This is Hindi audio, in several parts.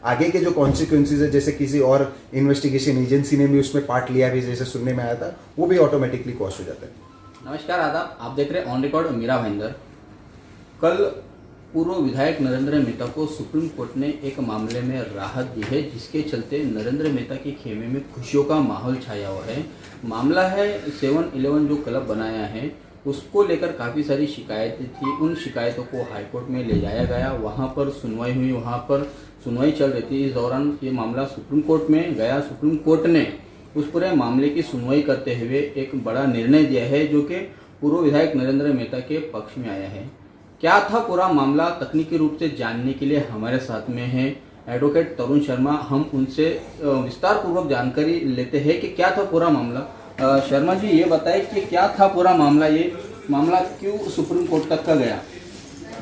आगे के जो कॉन्सिक्वेंसेज है, जैसे किसी और इन्वेस्टिगेशन एजेंसी ने भी उसमें पार्ट लिया भी, जैसे सुनने में आया था, वो भी ऑटोमेटिकली कॉस्ट हो जाता है। नमस्कार, आदाब। आप देख रहे हैं ऑन रिकॉर्ड मीरा भाईंदर। कल पूर्व विधायक नरेंद्र मेहता को सुप्रीम कोर्ट ने एक मामले में राहत दी है, जिसके चलते नरेंद्र मेहता के खेमे में खुशियों का माहौल छाया हुआ है। मामला है 7-11 जो क्लब बनाया है उसको लेकर काफ़ी सारी शिकायतें थी। उन शिकायतों को हाईकोर्ट में ले जाया गया, वहां पर सुनवाई हुई, वहां पर सुनवाई चल रही थी। इस दौरान ये मामला सुप्रीम कोर्ट में गया। सुप्रीम कोर्ट ने उस पूरे मामले की सुनवाई करते हुए एक बड़ा निर्णय दिया है, जो कि पूर्व विधायक नरेंद्र मेहता के पक्ष में आया है। क्या था पूरा मामला, तकनीकी रूप से जानने के लिए हमारे साथ में है एडवोकेट तरुण शर्मा। हम उनसे विस्तार पूर्वक जानकारी लेते हैं कि क्या था पूरा मामला। शर्मा जी, ये बताएं कि क्या था पूरा मामला, ये मामला क्यों सुप्रीम कोर्ट तक का गया?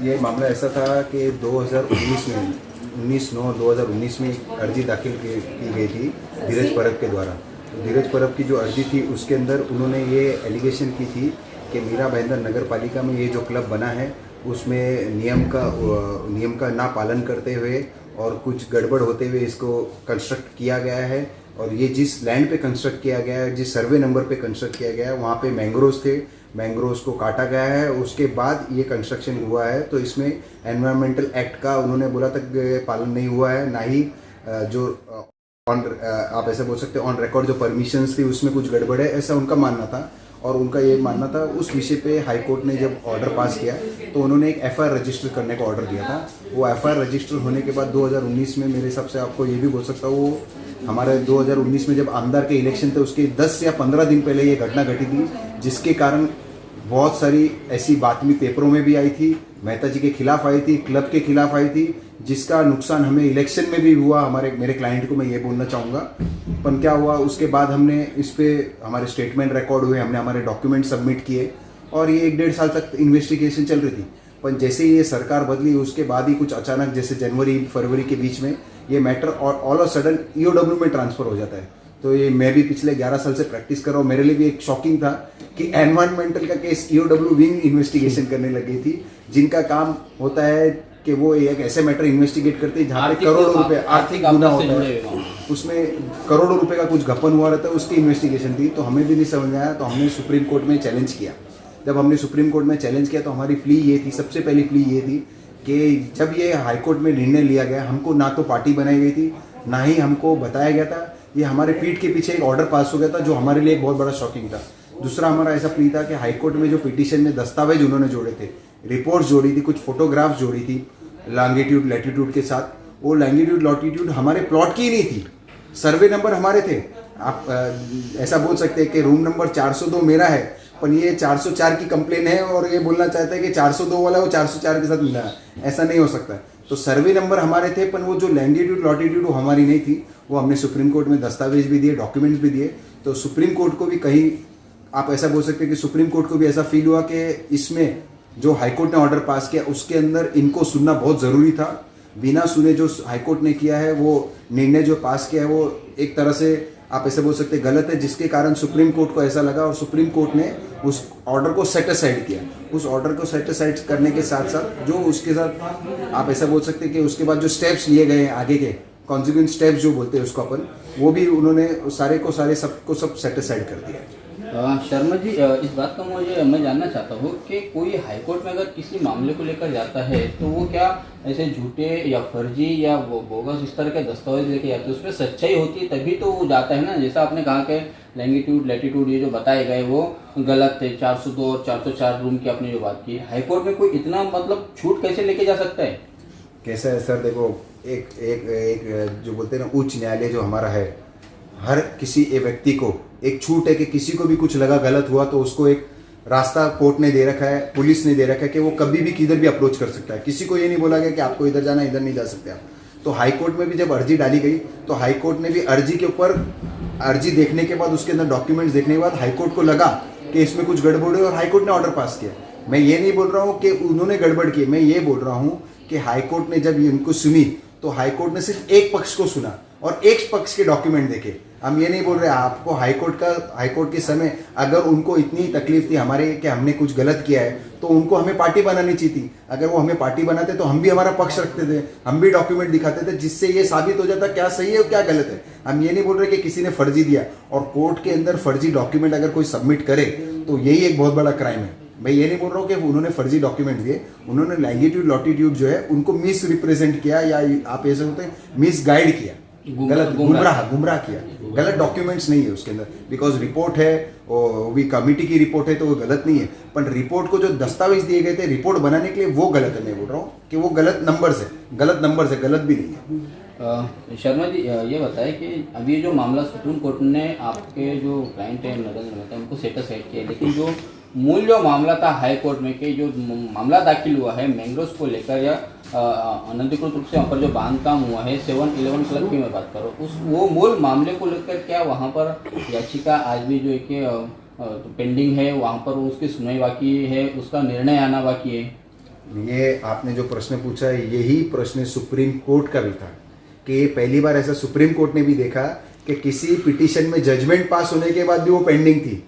ये मामला ऐसा था कि 2019 में 19/9/2019 में एक अर्जी दाखिल की गई थी धीरज परब के द्वारा। तो धीरज परब की जो अर्जी थी उसके अंदर उन्होंने ये एलिगेशन की थी कि मीरा भाईंदर नगर पालिका में ये जो क्लब बना है उसमें नियम का ना पालन करते हुए और कुछ गड़बड़ होते हुए इसको कंस्ट्रक्ट किया गया है। और ये जिस लैंड पे कंस्ट्रक्ट किया गया है, जिस सर्वे नंबर पे कंस्ट्रक्ट किया गया है, वहाँ पे मैंग्रोव्स थे, मैंग्रोव्स को काटा गया है, उसके बाद ये कंस्ट्रक्शन हुआ है। तो इसमें एनवायरमेंटल एक्ट का उन्होंने बोला तक पालन नहीं हुआ है, ना ही जो आप ऐसे बोल सकते हैं ऑन रिकॉर्ड जो परमिशंस थी उसमें कुछ गड़बड़ है, ऐसा उनका मानना था। और उनका ये मानना था, उस विषय पे हाई कोर्ट ने जब ऑर्डर पास किया तो उन्होंने एक एफआईआर रजिस्टर करने का ऑर्डर दिया था। वो एफआईआर रजिस्टर होने के बाद 2019 में, मेरे हिसाब से आपको ये भी बोल सकता हूँ, वो हमारे 2019 में जब आमदार के इलेक्शन थे उसके 10 या 15 दिन पहले ये घटना घटी थी, जिसके कारण बहुत सारी ऐसी बातमी पेपरों में भी आई थी, मेहता जी के खिलाफ आई थी, क्लब के खिलाफ आई थी, जिसका नुकसान हमें इलेक्शन में भी हुआ। मेरे क्लाइंट को मैं ये बोलना चाहूँगा। पर क्या हुआ, उसके बाद हमने इस पे हमारे स्टेटमेंट रिकॉर्ड हुए, हमने हमारे डॉक्यूमेंट सबमिट किए और ये 1-1.5 साल तक इन्वेस्टिगेशन चल रही थी। पर जैसे ही ये सरकार बदली उसके बाद ही कुछ अचानक, जैसे जनवरी-फरवरी के बीच में ये matter all of sudden EOW में ट्रांसफर हो जाता है। तो ये मैं भी पिछले 11 साल से प्रैक्टिस कर रहा हूँ, मेरे लिए भी एक शॉकिंग था कि एनवायरमेंटल का केस ईओडब्ल्यू विंग इन्वेस्टिगेशन करने लग गई थी, जिनका काम होता है कि वो एक ऐसे मैटर इन्वेस्टिगेट करते हैं जहाँ पे करोड़ों रुपए आर्थिक गुना होता है, उसमें करोड़ों रुपए का कुछ घपन हुआ रहता है, उसकी इन्वेस्टिगेशन थी। तो हमें भी नहीं समझ में आया, तो हमने सुप्रीम कोर्ट में चैलेंज किया। जब हमने सुप्रीम कोर्ट में चैलेंज किया तो हमारी प्ली ये थी, सबसे पहली प्ली ये थी कि जब ये हाईकोर्ट में निर्णय लिया गया, हमको ना तो पार्टी बनाई गई थी, ना ही हमको बताया गया था। ये हमारे पीठ के पीछे एक ऑर्डर पास हो गया था, जो हमारे लिए एक बहुत बड़ा शॉकिंग था। दूसरा हमारा ऐसा प्ली था कि हाईकोर्ट में जो पिटीशन में दस्तावेज उन्होंने जोड़े थे, रिपोर्ट्स जोड़ी थी, कुछ फोटोग्राफ्स जोड़ी थी लॉन्गिट्यूड लैटिट्यूड के साथ, वो लॉन्गिट्यूड लैटिट्यूड हमारे प्लॉट की ही नहीं थी, सर्वे नंबर हमारे थे। आप ऐसा बोल सकते हैं कि रूम नंबर 402 मेरा है, पर ये 404 की कंप्लेन है और ये बोलना चाहता है कि 402 वाला वो 404 के साथ मिला है। ऐसा नहीं हो सकता। तो सर्वे नंबर हमारे थे, पर वो जो लॉन्गिट्यूड लैटिट्यूड वो हमारी नहीं थी। वो हमने सुप्रीम कोर्ट में दस्तावेज भी दिए, डॉक्यूमेंट्स भी दिए। तो सुप्रीम कोर्ट को भी कहीं आप ऐसा बोल सकते हैं कि सुप्रीम कोर्ट को भी ऐसा फील हुआ कि इसमें जो हाईकोर्ट ने ऑर्डर पास किया उसके अंदर इनको सुनना बहुत ज़रूरी था। बिना सुने जो हाईकोर्ट ने किया है, वो निर्णय जो पास किया है, वो एक तरह से आप ऐसे बोल सकते हैं गलत है, जिसके कारण सुप्रीम कोर्ट को ऐसा लगा और सुप्रीम कोर्ट ने उस ऑर्डर को सेट असाइड किया। उस ऑर्डर को सेट असाइड करने के साथ साथ जो उसके साथ आप ऐसा बोल सकते हैं कि उसके बाद जो स्टेप्स लिए गए हैं, आगे के कॉन्सिक्वेंट स्टेप्स जो बोलते हैं उसको अपन, वो भी उन्होंने सारे सबको सेट असाइड कर दिया। शर्मा जी, इस बात का मैं जानना चाहता हूँ कि कोई हाईकोर्ट में अगर किसी मामले को लेकर जाता है तो वो क्या ऐसे झूठे या फर्जी या वो बोगस इस तरह के दस्तावेज लेके जाते हैं, उसमें सच्चाई होती है तभी तो वो जाता है ना। जैसा आपने कहा कि लैंगिट्यूड लैटिट्यूड ये जो बताए गए वो गलत थे, 402 और 404 रूम की आपने जो बात की, हाईकोर्ट में कोई इतना मतलब छूट कैसे लेके जा सकता है? कैसा है सर, देखो एक जो बोलते हैं ना उच्च न्यायालय जो हमारा है, हर किसी व्यक्ति को एक छूट है कि किसी को भी कुछ लगा गलत हुआ तो उसको एक रास्ता कोर्ट ने दे रखा है, पुलिस ने दे रखा है कि वो कभी भी किधर भी अप्रोच कर सकता है। किसी को ये नहीं बोला गया कि आपको इधर जाना, इधर नहीं जा सकते आप। तो हाई कोर्ट में भी जब अर्जी डाली गई तो हाई कोर्ट ने भी अर्जी के ऊपर अर्जी देखने के बाद उसके अंदर डॉक्यूमेंट्स देखने के बाद हाई कोर्ट को लगा कि इसमें कुछ गड़बड़ है और हाई कोर्ट ने ऑर्डर पास किया। मैं ये नहीं बोल रहा हूँ कि उन्होंने गड़बड़ की, मैं ये बोल रहा हूँ कि हाई कोर्ट ने जब इनको सुनी तो हाई कोर्ट ने सिर्फ एक पक्ष को सुना और एक पक्ष के डॉक्यूमेंट देखे। हम ये नहीं बोल रहे आपको हाईकोर्ट के समय अगर उनको इतनी तकलीफ थी हमारे कि हमने कुछ गलत किया है तो उनको हमें पार्टी बनानी चाहिए थी। अगर वो हमें पार्टी बनाते तो हम भी हमारा पक्ष रखते थे, हम भी डॉक्यूमेंट दिखाते थे जिससे ये साबित हो जाता क्या सही है और क्या गलत है। हम ये नहीं बोल रहे कि किसी ने फर्जी दिया, और कोर्ट के अंदर फर्जी डॉक्यूमेंट अगर कोई सबमिट करे तो यही एक बहुत बड़ा क्राइम है। मैं ये नहीं बोल रहा हूँ कि उन्होंने फर्जी डॉक्यूमेंट दिए, उन्होंने लैंगिट्यूड लॉटिट्यूड जो है उनको मिस रिप्रेजेंट किया, या आप ऐसे होते हैं मिस गाइड किया, गलत गुमराह किया। गलत डॉक्यूमेंट्स नहीं है उसके अंदर, बिकॉज रिपोर्ट है वो भी कमिटी की रिपोर्ट है तो वो गलत नहीं है, पर रिपोर्ट को जो दस्तावेज दिए गए थे रिपोर्ट बनाने के लिए वो गलत है। मैं बोल रहा हूँ कि वो गलत नंबर्स है, गलत भी नहीं है। शर्मा जी ये बताएं कि अभी ये जो मामला सुप्रीम कोर्ट ने आपके जो क्लाइंट है नरेंद्र मेहता उनको सेटिस्फाइड किया, लेकिन जो मूल जो मामला था हाई कोर्ट में कि जो मामला दाखिल हुआ है मैंग्रोव्स को लेकर या अनधिकृत रूप से वहाँ पर जो बांधकाम हुआ है 7-11 क्लब की मैं बात करूँ, उस वो मूल मामले को लेकर क्या वहाँ पर याचिका आज भी जो है कि पेंडिंग है, वहाँ पर उसकी सुनवाई बाकी है, उसका निर्णय आना बाकी है? ये आपने जो प्रश्न पूछा है यही प्रश्न सुप्रीम कोर्ट का भी था कि पहली बार ऐसा सुप्रीम कोर्ट ने भी देखा कि किसी पिटीशन में जजमेंट पास होने के बाद भी वो पेंडिंग थी,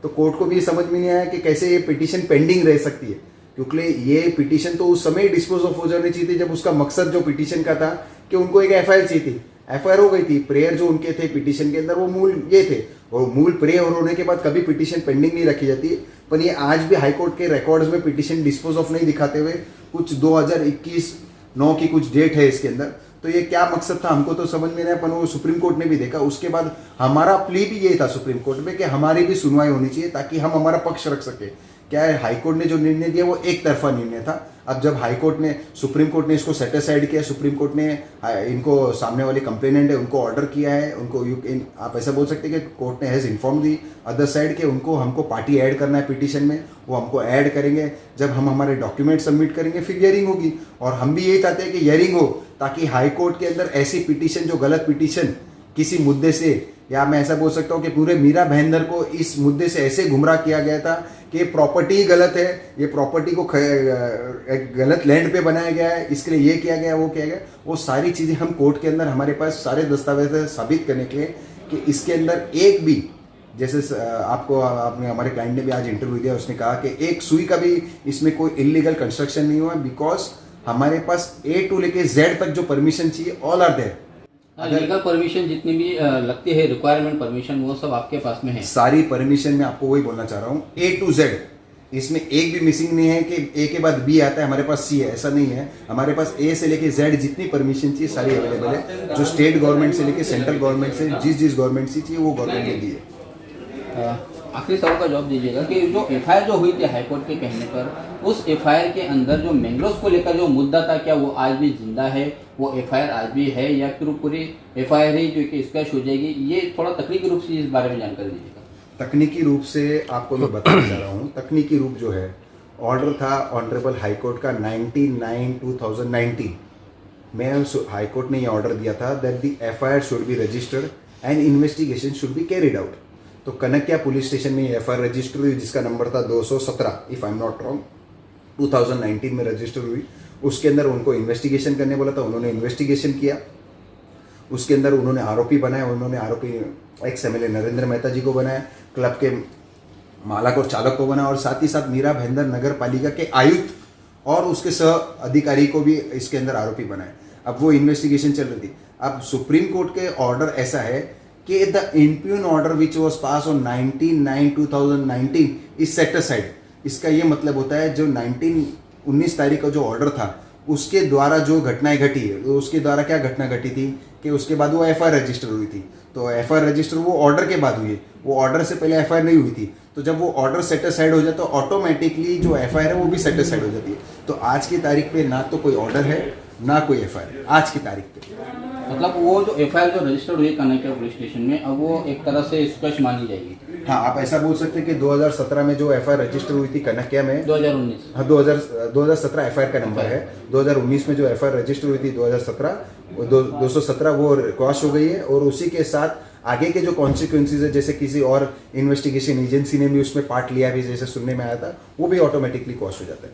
तो कोर्ट को भी समझ में नहीं आया कि कैसे ये पिटीशन पेंडिंग रह सकती है, क्योंकि ये पिटीशन तो उस समय डिस्पोज ऑफ हो जानी चाहिए थी जब उसका मकसद जो पिटीशन का था कि उनको एक एफआईआर चाहिए थी। एफआईआर हो गई थी, प्रेयर जो उनके थे पिटीशन के अंदर वो मूल ये थे, और मूल प्रेयर होने के बाद कभी पिटीशन पेंडिंग नहीं रखी जाती। पर ये आज भी हाईकोर्ट के रिकॉर्ड्स में पिटीशन डिस्पोज ऑफ नहीं दिखाते हुए कुछ 2021-9 की कुछ डेट है इसके अंदर, तो ये क्या मकसद था हमको तो समझ में नहीं आया, पर वो सुप्रीम कोर्ट ने भी देखा। उसके बाद हमारा प्ली भी ये था सुप्रीम कोर्ट में कि हमारी भी सुनवाई होनी चाहिए ताकि हम हमारा पक्ष रख सके। क्या है, हाईकोर्ट ने जो निर्णय दिया वो एक तरफा निर्णय था। अब जब सुप्रीम कोर्ट ने इसको सेट असाइड किया, सुप्रीम कोर्ट ने इनको सामने वाले कंप्लेनेंट है उनको ऑर्डर किया है, उनको आप ऐसा बोल सकते हैं कि कोर्ट ने has inform the other side के उनको हमको पार्टी ऐड करना है पिटीशन में, वो हमको ऐड करेंगे। जब हम हमारे डॉक्यूमेंट सबमिट करेंगे फिर हियरिंग होगी, और हम भी यही चाहते हैं कि हियरिंग हो ताकि हाईकोर्ट के अंदर ऐसी पिटीशन जो गलत पिटीशन किसी मुद्दे से, या मैं ऐसा बोल सकता हूँ कि पूरे मीरा भाईंदर को इस मुद्दे से ऐसे गुमराह किया गया था कि प्रॉपर्टी गलत है, ये प्रॉपर्टी को एक गलत लैंड पे बनाया गया है, इसके लिए ये किया गया वो किया गया, वो सारी चीज़ें हम कोर्ट के अंदर हमारे पास सारे दस्तावेज साबित करने के लिए कि इसके अंदर एक भी, जैसे आपने हमारे क्लाइंट ने भी आज इंटरव्यू दिया, उसने कहा कि एक सुई का भी इसमें कोई इलीगल कंस्ट्रक्शन नहीं हुआ, बिकॉज हमारे पास A to लेके Z तक जो परमिशन चाहिए all are there. Legal permission जितनी भी लगती है रिक्वायरमेंट परमिशन वो सब आपके पास में है, सारी परमिशन में आपको वही बोलना चाह रहा हूँ A to Z, इसमें एक भी मिसिंग नहीं है कि A के बाद B आता है हमारे पास C है, ऐसा नहीं है। हमारे पास A से लेके Z जितनी परमिशन चाहिए सारी अवेलेबल है, जो स्टेट गवर्नमेंट से लेके सेंट्रल गवर्नमेंट से जिस गवर्नमेंट से चाहिए वो गवर्नमेंट ने दी है। आखिरी सवाल का जवाब दीजिएगा कि जो एफआईआर जो हुई थी हाईकोर्ट के कहने पर, उस एफआईआर के अंदर जो मैंग्रोव्स को लेकर जो मुद्दा था क्या वो आज भी जिंदा है, वो एफआईआर आज भी है, या फिर पूरी एफआईआर ही जो कि स्क्वैश हो जाएगी? ये थोड़ा तकनीकी रूप से इस बारे में जानकारी दीजिएगा। तकनीकी रूप से आपको मैं बताना चाह रहा हूँ, तकनीकी रूप जो है ऑर्डर था ऑनरेबल हाईकोर्ट का 19/9/2019 में हाईकोर्ट ने ये ऑर्डर दिया था that the FIR should be registered and investigation should be carried out. तो कनकिया पुलिस स्टेशन में एफआईआर रजिस्टर हुई जिसका नंबर था 217 if I am not wrong, 2019 में रजिस्टर हुई। उसके अंदर उनको इन्वेस्टिगेशन करने बोला था, उन्होंने इन्वेस्टिगेशन किया, उसके अंदर उन्होंने आरोपी बनाया, उन्होंने आरोपी एक्स एमएलए नरेंद्र मेहता जी को बनाया, क्लब के मालक और चालक को बनाया, और साथ ही साथ मीरा भाईंदर नगर पालिका के आयुक्त और उसके सह अधिकारी को भी इसके अंदर आरोपी बनाया। अब वो इन्वेस्टिगेशन चल रही थी। अब सुप्रीम कोर्ट के ऑर्डर ऐसा है कि the impugn order which was pass on 19/9/2019 is set aside. इसका ये मतलब होता है जो 19 तारीख का जो ऑर्डर था उसके द्वारा जो घटनाएं घटी है, तो उसके द्वारा क्या घटना घटी थी कि उसके बाद वो एफआईआर रजिस्टर हुई थी। तो एफआईआर रजिस्टर वो ऑर्डर के बाद हुई है, वो ऑर्डर से पहले एफआईआर नहीं हुई थी। तो जब वो ऑर्डर सेट असाइड हो जाता तो ऑटोमेटिकली जो एफआईआर है वो भी सेट असाइड हो जाती है। तो आज की तारीख पे ना तो कोई ऑर्डर है ना कोई एफआईआर आज की तारीख पे। मतलब वो जो एफआईआर जो रजिस्टर्ड हुई कनकिया पुलिस स्टेशन में, अब वो एक तरह से स्क्वैश मानी जाएगी। हाँ, आप ऐसा बोल सकते हैं कि 2017 में जो एफआईआर रजिस्टर हुई थी कनकिया में, 2019 हाँ 2017 एफआईआर का नंबर है, 2019 में जो एफआईआर रजिस्टर हुई थी 2017 217 वो क्रॉस हो गई है, और उसी के साथ आगे के जो कॉन्सिक्वेंसेज है, जैसे किसी और इन्वेस्टिगेशन एजेंसी ने भी उसमें पार्ट लिया भी, जैसे सुनने में आया था, वो भी ऑटोमेटिकली क्रॉस हो जाता है।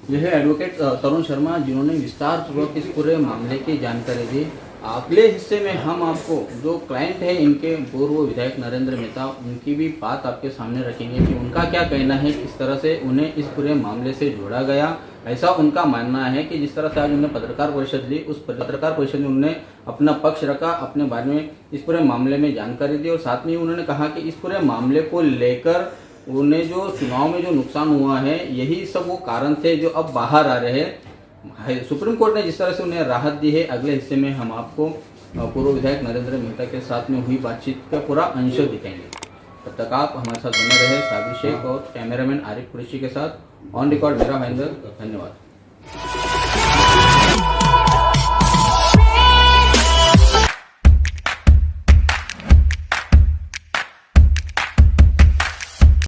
यह है एडवोकेट तरुण शर्मा जिन्होंने विस्तार पूर्वक इस पूरे मामले की जानकारी दी। अगले हिस्से में हम आपको जो क्लाइंट है इनके पूर्व विधायक नरेंद्र मेहता, उनकी भी बात आपके सामने रखेंगे कि उनका क्या कहना है, किस तरह से उन्हें इस पूरे मामले से जोड़ा गया। ऐसा उनका मानना है कि जिस तरह से आज उन्होंने पत्रकार परिषद ली, उस पत्रकार परिषद में उन्होंने अपना पक्ष रखा, अपने बारे में इस पूरे मामले में जानकारी दी और साथ में उन्होंने कहा कि इस पूरे मामले को लेकर उन्हें जो चुनाव में जो नुकसान हुआ है, यही सब वो कारण थे जो अब बाहर आ रहे हैं। सुप्रीम कोर्ट ने जिस तरह से उन्हें राहत दी है, अगले हिस्से में हम आपको पूर्व विधायक नरेंद्र मेहता के साथ में हुई बातचीत का पूरा अंश दिखाएंगे। तब तक आप हमारे साथ बने रहे साबिर शेख और कैमरामैन आरिफ कुरैशी के साथ। ऑन रिकॉर्ड मेरा महेंद्र, धन्यवाद।